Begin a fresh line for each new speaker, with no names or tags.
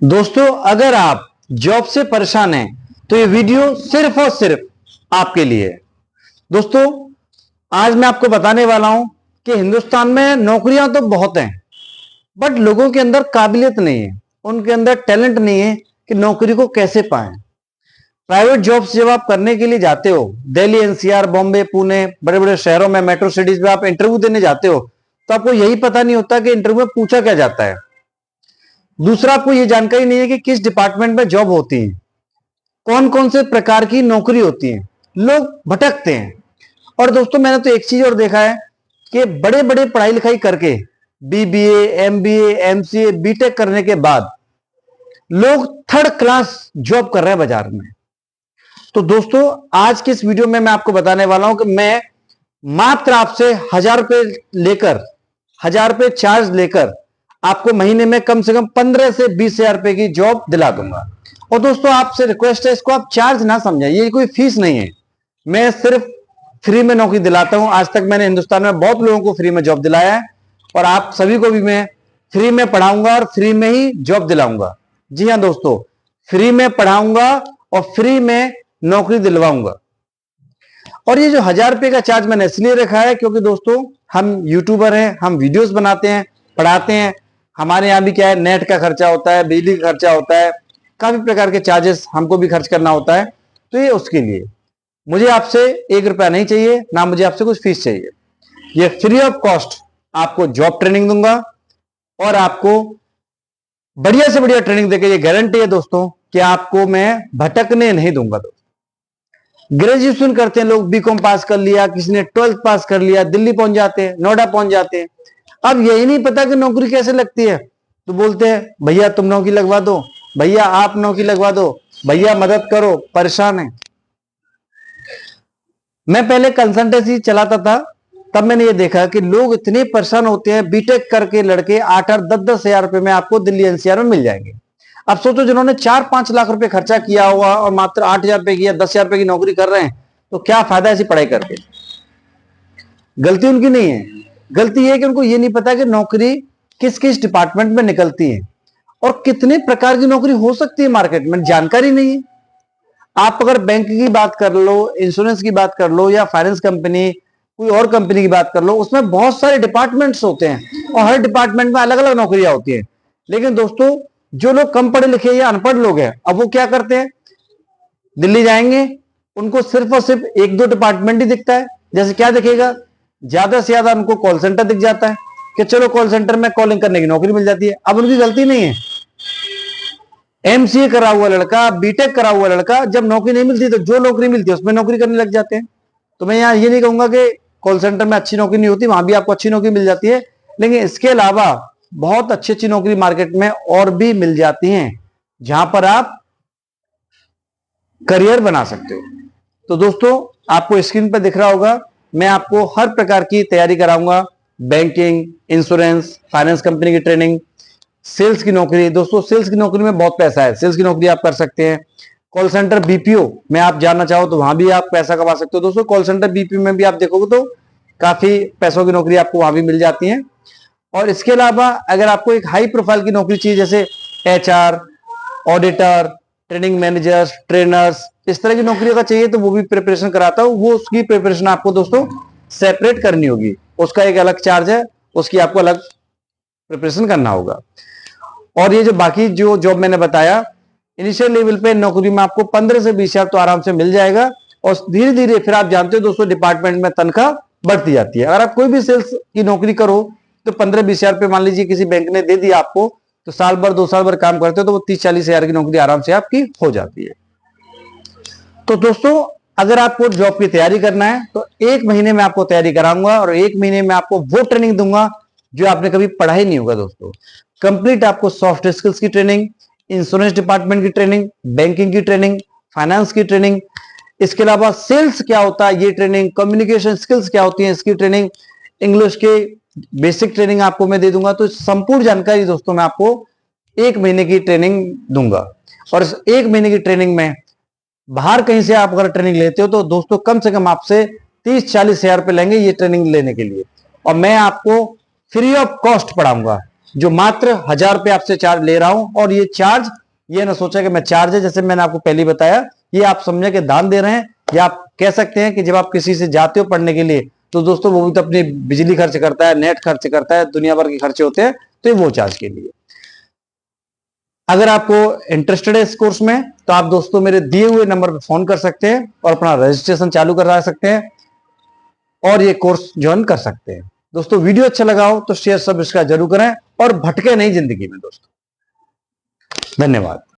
दोस्तों, अगर आप जॉब से परेशान हैं तो ये वीडियो सिर्फ और सिर्फ आपके लिए है। दोस्तों, आज मैं आपको बताने वाला हूं कि हिंदुस्तान में नौकरियां तो बहुत हैं, बट लोगों के अंदर काबिलियत नहीं है, उनके अंदर टैलेंट नहीं है कि नौकरी को कैसे पाएं। प्राइवेट जॉब्स जब आप करने के लिए जाते हो, दिल्ली, एनसीआर, बॉम्बे, पुणे, बड़े बड़े शहरों में, मेट्रो सिटीज में आप इंटरव्यू देने जाते हो तो आपको यही पता नहीं होता कि इंटरव्यू में पूछा क्या जाता है। दूसरा, आपको यह जानकारी नहीं है कि किस डिपार्टमेंट में जॉब होती है, कौन कौन से प्रकार की नौकरी होती है। लोग भटकते हैं। और दोस्तों, मैंने तो एक चीज और देखा है कि बड़े बड़े पढ़ाई लिखाई करके बीबीए, एमबीए, एमसीए, बीटेक करने के बाद लोग थर्ड क्लास जॉब कर रहे हैं बाजार में। तो दोस्तों, आज की इस वीडियो में मैं आपको बताने वाला हूं कि मैं मात्र आपसे 1,000 रुपए चार्ज लेकर आपको महीने में कम से कम 15 से 20,000 रुपए की जॉब दिला दूंगा। और दोस्तों, आपसे रिक्वेस्ट है, इसको आप चार्ज ना समझें, ये कोई फीस नहीं है। मैं सिर्फ फ्री में नौकरी दिलाता हूं। आज तक मैंने हिंदुस्तान में बहुत लोगों को फ्री में जॉब दिलाया है और आप सभी को भी मैं फ्री में पढ़ाऊंगा और फ्री में ही जॉब दिलाऊंगा। जी हां दोस्तों, फ्री में पढ़ाऊंगा और फ्री में नौकरी दिलवाऊंगा। और ये जो 1,000 रुपए का चार्ज मैंने इसलिए रखा है क्योंकि दोस्तों, हम यूट्यूबर हैं, हम वीडियोस बनाते हैं, पढ़ाते हैं। हमारे यहां भी क्या है, नेट का खर्चा होता है, बिजली का खर्चा होता है, काफी प्रकार के चार्जेस हमको भी खर्च करना होता है। तो ये उसके लिए मुझे आपसे 1 रुपया नहीं चाहिए, ना मुझे आपसे कुछ फीस चाहिए। ये फ्री ऑफ कॉस्ट आपको जॉब ट्रेनिंग दूंगा और आपको बढ़िया से बढ़िया ट्रेनिंग देकर ये गारंटी है दोस्तों कि आपको मैं भटकने नहीं दूंगा। दोस्तों, ग्रेजुएशन करते हैं लोग, बीकॉम पास कर लिया, किसी ने 12th पास कर लिया, दिल्ली पहुंच जाते हैं, नोएडा पहुंच जाते हैं। अब यही नहीं पता कि नौकरी कैसे लगती है, तो बोलते हैं भैया तुम नौकरी लगवा दो, भैया आप नौकरी लगवा दो, भैया मदद करो, परेशान है। मैं पहले कंसल्टेंसी चलाता था, तब मैंने ये देखा कि लोग इतने परेशान होते हैं। बीटेक करके लड़के 8-8, 10-10 हजार रुपए में आपको दिल्ली एनसीआर में मिल जाएंगे। अब सोचो, जिन्होंने 4-5 लाख रुपए खर्चा किया हुआ और मात्र 8,000 रुपए की या 10,000 रुपए की नौकरी कर रहे हैं, तो क्या फायदा ऐसी पढ़ाई करके। गलती उनकी नहीं है, गलती यह कि उनको ये नहीं पता कि नौकरी किस किस डिपार्टमेंट में निकलती है और कितने प्रकार की नौकरी हो सकती है मार्केट में, जानकारी नहीं है। आप अगर बैंक की बात कर लो, इंश्योरेंस की बात कर लो, या फाइनेंस कंपनी, कोई और कंपनी की बात कर लो, उसमें बहुत सारे डिपार्टमेंट्स होते हैं और हर डिपार्टमेंट में अलग अलग नौकरियां होती हैं। लेकिन दोस्तों, जो लोग कम पढ़े लिखे या अनपढ़ लोग हैं, अब वो क्या करते हैं, दिल्ली जाएंगे, उनको सिर्फ और सिर्फ 1-2 डिपार्टमेंट ही दिखता है। जैसे क्या दिखेगा, ज्यादा से ज्यादा उनको कॉल सेंटर दिख जाता है कि चलो कॉल सेंटर में कॉलिंग करने की नौकरी मिल जाती है। अब उनकी गलती नहीं है। एमसीए करा हुआ लड़का, बीटेक करा हुआ लड़का, जब नौकरी नहीं मिलती तो जो नौकरी मिलती है उसमें नौकरी करने लग जाते हैं। तो मैं यहां ये नहीं कहूंगा कि कॉल सेंटर में अच्छी नौकरी नहीं होती, वहां भी आपको अच्छी नौकरी मिल जाती है, लेकिन इसके अलावा बहुत अच्छी अच्छी नौकरी मार्केट में और भी मिल जाती हैं जहां पर आप करियर बना सकते हो। तो दोस्तों, आपको स्क्रीन पर दिख रहा होगा, मैं आपको हर प्रकार की तैयारी कराऊंगा। बैंकिंग, इंश्योरेंस, फाइनेंस कंपनी की ट्रेनिंग, सेल्स की नौकरी। दोस्तों, सेल्स की नौकरी में बहुत पैसा है, सेल्स की नौकरी आप कर सकते हैं। कॉल सेंटर, बीपीओ में आप जानना चाहो तो वहां भी आप पैसा कमा सकते हो। दोस्तों, कॉल सेंटर, बीपीओ में भी आप देखोगे तो काफी पैसों की नौकरी आपको वहां भी मिल जाती है। और इसके अलावा अगर आपको एक हाई प्रोफाइल की नौकरी चाहिए, जैसे HR, auditor, training managers, trainers, इस तरह की नौकरी का चाहिए, तो वो भी प्रिपरेशन कराता हूं। वो उसकी प्रिपरेशन आपको दोस्तों सेपरेट करनी होगी, उसका एक अलग चार्ज है, उसकी आपको अलग प्रिपरेशन करना होगा। और ये जो बाकी जो जॉब मैंने बताया, इनिशियल लेवल पे नौकरी में आपको 15 से 20,000 तो आराम से मिल जाएगा। और धीरे धीरे फिर आप जानते हो दोस्तों, डिपार्टमेंट में तनख्वाह बढ़ती जाती है। अगर आप कोई भी सेल्स की नौकरी करो तो 15-20,000 रुपए मान लीजिए किसी बैंक ने दे दिया आपको, तो साल भर 2 साल भर काम करते हो तो वो 30-40,000 की नौकरी आराम से आपकी हो जाती है। तो दोस्तों, अगर आपको जॉब की तैयारी करना है तो 1 महीने में आपको तैयारी कराऊंगा और 1 महीने में आपको वो ट्रेनिंग दूंगा जो आपने कभी पढ़ा ही नहीं होगा। दोस्तों, कंप्लीट आपको सॉफ्ट स्किल्स की ट्रेनिंग, इंश्योरेंस डिपार्टमेंट की ट्रेनिंग, बैंकिंग की ट्रेनिंग, फाइनेंस की ट्रेनिंग, इसके अलावा सेल्स क्या होता है ये ट्रेनिंग, कम्युनिकेशन स्किल्स क्या होती है इसकी ट्रेनिंग, इंग्लिश के बेसिक ट्रेनिंग आपको मैं दे दूंगा। तो संपूर्ण जानकारी दोस्तों मैं आपको 1 महीने की ट्रेनिंग दूंगा। और इस 1 महीने की ट्रेनिंग में बाहर कहीं से आप अगर ट्रेनिंग लेते हो तो दोस्तों कम से कम आपसे 30-40 हजार रुपए लेंगे ये ट्रेनिंग लेने के लिए। और मैं आपको फ्री ऑफ कॉस्ट पढ़ाऊंगा। जो मात्र 1000 रुपये आपसे चार्ज ले रहा हूं। और ये चार्ज, ये ना सोचा कि मैं चार्ज है, जैसे मैंने आपको पहले बताया, ये आप समझे कि दान दे रहे हैं, या आप कह सकते हैं कि जब आप किसी से जाते हो पढ़ने के लिए तो दोस्तों वो भी तो अपनी बिजली खर्च करता है, नेट खर्च करता है, दुनिया भर के खर्चे होते हैं, तो ये वो चार्ज के लिए। अगर आपको इंटरेस्टेड है इस कोर्स में तो आप दोस्तों मेरे दिए हुए नंबर पर फोन कर सकते हैं और अपना रजिस्ट्रेशन चालू करा सकते हैं और ये कोर्स ज्वाइन कर सकते हैं। दोस्तों वीडियो अच्छा लगा हो तो शेयर सब्सक्राइब जरूर करें और भटके नहीं जिंदगी में दोस्तों। धन्यवाद।